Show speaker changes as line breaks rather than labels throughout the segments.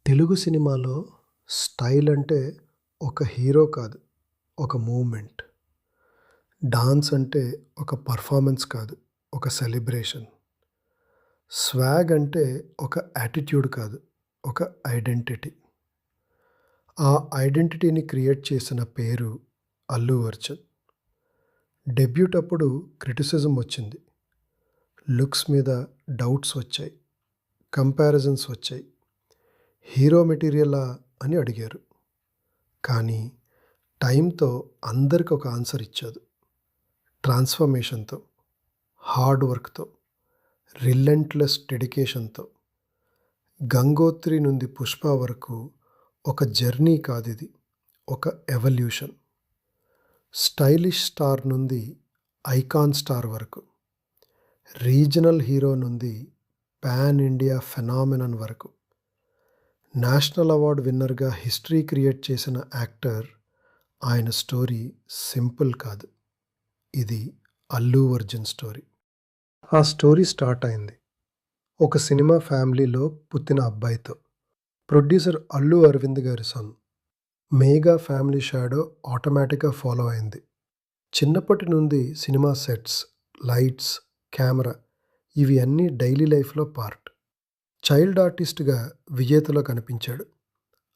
తెలుగు సినిమాలో స్టైల్ అంటే ఒక హీరో కాదు, ఒక మూవ్‌మెంట్. డాన్స్ అంటే ఒక పెర్ఫార్మన్స్ కాదు, ఒక సెలబ్రేషన్. స్వాగ్ అంటే ఒక యాటిట్యూడ్ కాదు, ఒక ఐడెంటిటీ. ఆ ఐడెంటిటీని క్రియేట్ చేసిన పేరు అల్లు అర్జున్. డెబ్యూట్ అప్పుడు క్రిటిసిజం వచ్చింది. లుక్స్ మీద డౌట్స్ వచ్చాయి. కంపారిజన్స్ వచ్చాయి. హీరో మెటీరియలా అని అడిగారు. కానీ టైంతో అందరికి ఒక ఆన్సర్ ఇచ్చాడు. ట్రాన్స్ఫర్మేషన్‌తో, హార్డ్ వర్క్‌తో, రిలెంట్‌లెస్ డెడికేషన్‌తో. 'గంగోత్రి' నుండి 'పుష్ప' వరకు ఒక జర్నీ కాదిది, ఒక ఎవల్యూషన్. స్టైలిష్ స్టార్ నుండి ఐకాన్ స్టార్ వరకు, రీజనల్ హీరో నుండి పాన్ ఇండియా ఫెనామినన్ వరకు, నేషనల్ అవార్డ్ విన్నర్‌గా హిస్టరీ క్రియేట్ చేసిన యాక్టర్. ఆయన స్టోరీ సింపుల్ కాదు. ఇది అల్లు అర్జున్ స్టోరీ. ఆ స్టోరీ స్టార్ట్ అయింది ఒక సినిమా ఫ్యామిలీలో పుట్టిన అబ్బాయితో. ప్రొడ్యూసర్ అల్లు అరవింద్ గారి సన్. మేఘా ఫ్యామిలీ షాడో ఆటోమేటిక్‌గా ఫాలో అయింది. చిన్నప్పటి నుండి సినిమా సెట్స్, లైట్స్, కెమెరా ఇవి అన్నీ డైలీ లైఫ్‌లో పార్ట్. చైల్డ్ ఆర్టిస్ట్‌గా విజేతలో కనిపించాడు.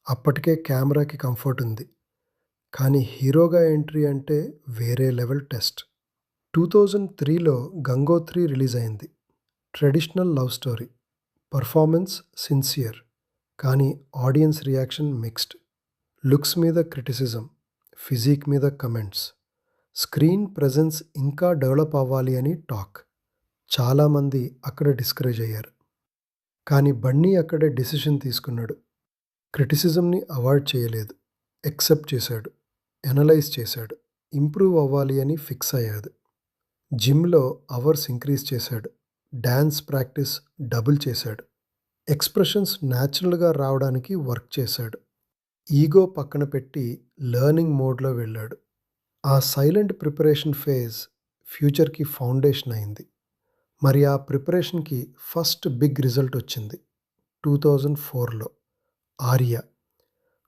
అప్పటికే కెమెరాకి కంఫర్ట్ ఉంది. కానీ హీరోగా ఎంట్రీ అంటే వేరే లెవెల్ టెస్ట్. 2003లో 'గంగోత్రి' రిలీజ్ అయింది. Traditional love story. Performance sincere. కానీ ఆడియన్స్ రియాక్షన్ మిక్స్డ్. లుక్స్ మీద క్రిటిసిజం, ఫిజిక్ మీద కమెంట్స్, స్క్రీన్ ప్రెజెన్స్ ఇంకా డెవలప్ అవ్వాలి అని టాక్. చాలామంది అక్కడ డిస్కరేజ్ అయ్యారు. కానీ బన్నీ అక్కడే డెసిషన్ తీసుకున్నాడు. క్రిటిసిజంని అవాయిడ్ చేయలేదు. యాక్సెప్ట్ చేశాడు. ఎనలైజ్ చేశాడు. ఇంప్రూవ్ అవ్వాలి అని ఫిక్స్ అయ్యాడు. జిమ్‌లో అవర్స్ ఇంక్రీజ్ చేశాడు. డాన్స్ ప్రాక్టీస్ డబుల్ చేశాడు. ఎక్స్‌ప్రెషన్స్ న్యాచురల్‌గా రావడానికి వర్క్ చేశాడు. ఈగో పక్కన పెట్టి లెర్నింగ్ మోడ్‌లో వెళ్ళాడు. ఆ సైలెంట్ ప్రిపరేషన్ ఫేజ్ ఫ్యూచర్‌కి ఫౌండేషన్ అయింది. మరి ఆ ప్రిపరేషన్‌కి ఫస్ట్ బిగ్ రిజల్ట్ వచ్చింది 2004లో 'Arya'.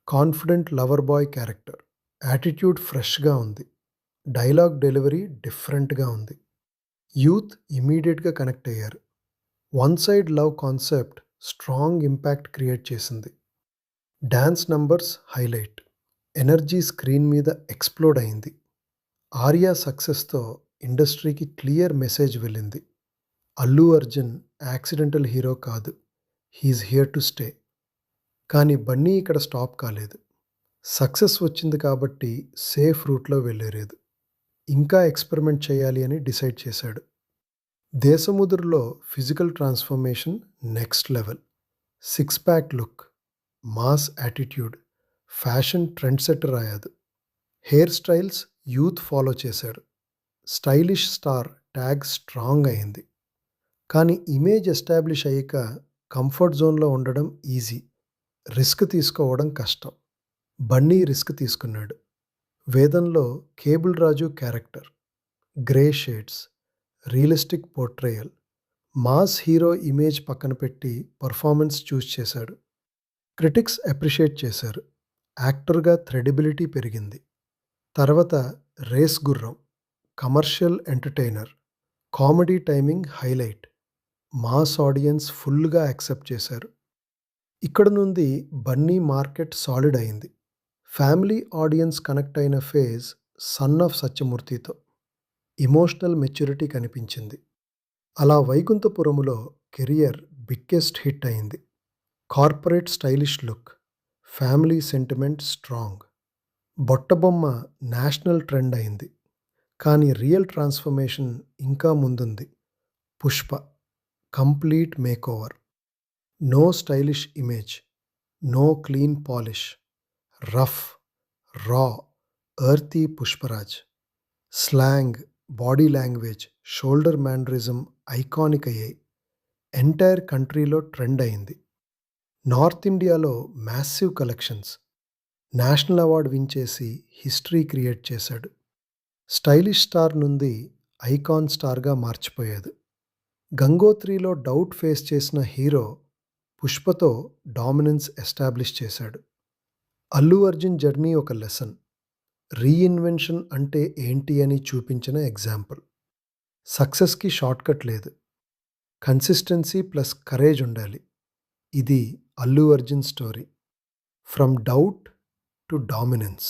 Confident lover boy character. Attitude ఫ్రెష్‌గా ఉంది. డైలాగ్ డెలివరీ డిఫరెంట్‌గా ఉంది. యూత్ ఇమ్మీడియేట్‌గా కనెక్ట్ అయ్యారు. One side love concept strong impact create చేసింది. Dance numbers highlight. Energy screen మీద ఎక్స్‌ప్లోడ్ అయింది. 'ఆర్య' సక్సెస్‌తో ఇండస్ట్రీకి క్లియర్ మెసేజ్ వెళ్ళింది. అల్లు అర్జున్ యాక్సిడెంటల్ హీరో కాదు. He is here to stay. కానీ బన్నీ ఇక్కడ స్టాప్ కాలేదు. సక్సెస్ వచ్చింది కాబట్టి సేఫ్ రూట్‌లో వెళ్ళలేదు. ఇంకా ఎక్స్పెరిమెంట్ చేయాలి అని డిసైడ్ చేశాడు. 'దేశముదురు'లో physical transformation next level. Six pack look, mass attitude, fashion trend setter అయ్యాడు. హెయిర్ స్టైల్స్ యూత్ ఫాలో చేశారు. స్టైలిష్ స్టార్ ట్యాగ్ స్ట్రాంగ్ అయింది. కానీ ఇమేజ్ ఎస్టాబ్లిష్ అయ్యాక కంఫర్ట్ జోన్‌లో ఉండడం ఈజీ. రిస్క్ తీసుకోవడం కష్టం. బన్నీ రిస్క్ తీసుకున్నాడు. 'వేదంలో' cable Raju character. Grey shades, realistic portrayal. Mass hero image పక్కన పెట్టి పెర్ఫార్మెన్స్ చూస్ చేశాడు. క్రిటిక్స్ అప్రిషియేట్ చేశారు. యాక్టర్‌గా క్రెడిబిలిటీ పెరిగింది. తర్వాత 'race Gurram' commercial entertainer. Comedy timing highlight. Mass audience ఫుల్‌గా యాక్సెప్ట్ చేశారు. ఇక్కడ నుండి బన్నీ మార్కెట్ సాలిడ్ అయింది. ఫ్యామిలీ ఆడియన్స్ కనెక్ట్ అయిన ఫేజ్ 'సన్ ఆఫ్ సత్యమూర్తి'తో. ఎమోషనల్ మెచ్యూరిటీ కనిపించింది. అలా 'వైకుంఠపురము'లో కెరియర్ బిగ్గెస్ట్ హిట్ అయింది. Corporate stylish look, family sentiment strong. 'Buttabomma' national trend అయింది. కానీ రియల్ ట్రాన్స్ఫర్మేషన్ ఇంకా ముందుంది. 'Pushpa' complete makeover. No stylish image, no clean polish. Rough, raw, earthy Pushparaj. Slang, body language, shoulder mannerism iconic అయ్యాయి. Entire కంట్రీలో trend అయింది. North ఇండియాలో massive collections. National award win చేసి history create చేశాడు. స్టైలిష్ స్టార్ నుండి icon స్టార్‌గా మార్చిపోయాడు. 'గంగోత్రి'లో డౌట్ ఫేస్ చేసిన hero పుష్పతో dominance establish చేశాడు. అల్లు అర్జున్ జర్నీ ఒక లెసన్. రీఇన్వెన్షన్ అంటే ఏంటి అని చూపించిన ఎగ్జాంపుల్. సక్సెస్‌కి షార్ట్‌కట్ లేదు. కన్సిస్టెన్సీ ప్లస్ కరేజ్ ఉండాలి. ఇది Allu Arjun story. From doubt to dominance.